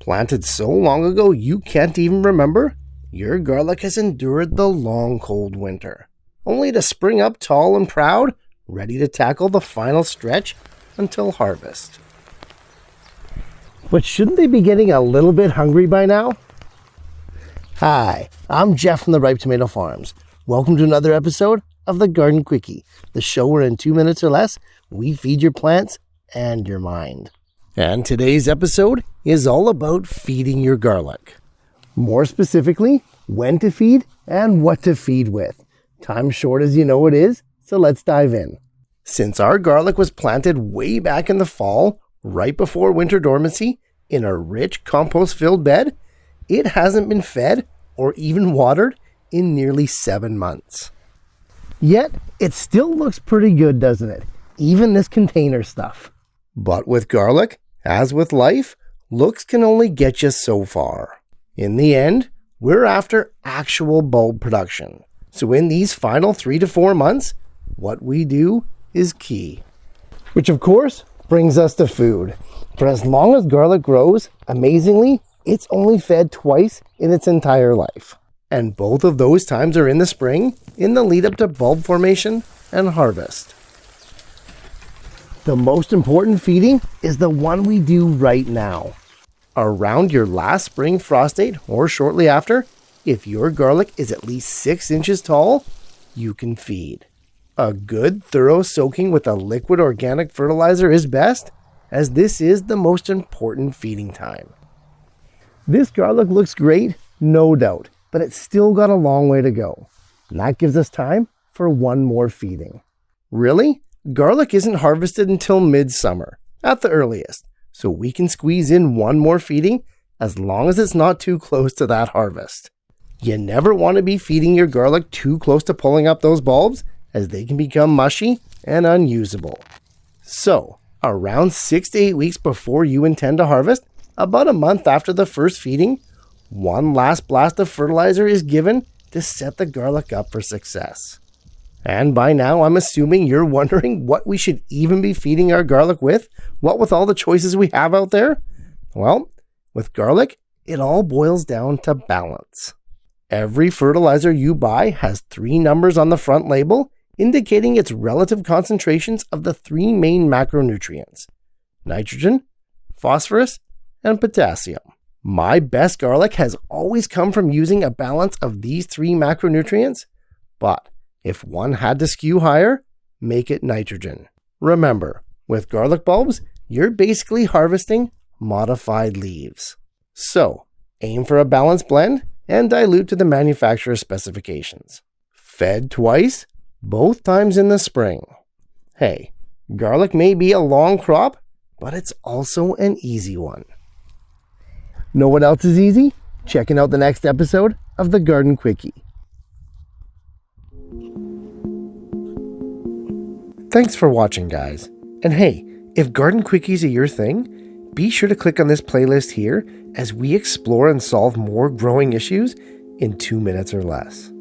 Planted so long ago you can't even remember? Your garlic has endured the long cold winter, only to spring up tall and proud, ready to tackle the final stretch until harvest. But shouldn't they be getting a little bit hungry by now? Hi, I'm Jeff from the Ripe Tomato Farms. Welcome to another episode of the Garden Quickie, the show where in 2 minutes or less, we feed your plants and your mind. And today's episode is all about feeding your garlic. More specifically, when to feed and what to feed with. Time's short as you know it is, so let's dive in. Since our garlic was planted way back in the fall, right before winter dormancy, in a rich compost-filled bed, it hasn't been fed or even watered in nearly 7 months. Yet, it still looks pretty good, doesn't it? Even this container stuff. But with garlic, as with life, looks can only get you so far. In the end, we're after actual bulb production. So in these final 3 to 4 months, what we do is key. Which of course brings us to food. For as long as garlic grows, amazingly, it's only fed twice in its entire life. And both of those times are in the spring, in the lead up to bulb formation and harvest. The most important feeding is the one we do right now. Around your last spring frost date or shortly after, if your garlic is at least 6 inches tall, you can feed. A good thorough soaking with a liquid organic fertilizer is best, as this is the most important feeding time. This garlic looks great, no doubt, but it's still got a long way to go. And that gives us time for one more feeding. Really? Garlic isn't harvested until midsummer, at the earliest, so we can squeeze in one more feeding as long as it's not too close to that harvest. You never want to be feeding your garlic too close to pulling up those bulbs, as they can become mushy and unusable. So, around 6 to 8 weeks before you intend to harvest, about a month after the first feeding, one last blast of fertilizer is given to set the garlic up for success. And by now, I'm assuming you're wondering what we should even be feeding our garlic with, what with all the choices we have out there? Well, with garlic, it all boils down to balance. Every fertilizer you buy has 3 numbers on the front label, indicating its relative concentrations of the 3 main macronutrients: nitrogen, phosphorus, and potassium. My best garlic has always come from using a balance of these 3 macronutrients, but if one had to skew higher, make it nitrogen. Remember, with garlic bulbs, you're basically harvesting modified leaves. So, aim for a balanced blend and dilute to the manufacturer's specifications. Fed twice, both times in the spring. Hey, garlic may be a long crop, but it's also an easy one. Know what else is easy? Checking out the next episode of the Garden Quickie. Thanks for watching, guys. And hey, if garden quickies are your thing, be sure to click on this playlist here as we explore and solve more growing issues in 2 minutes or less.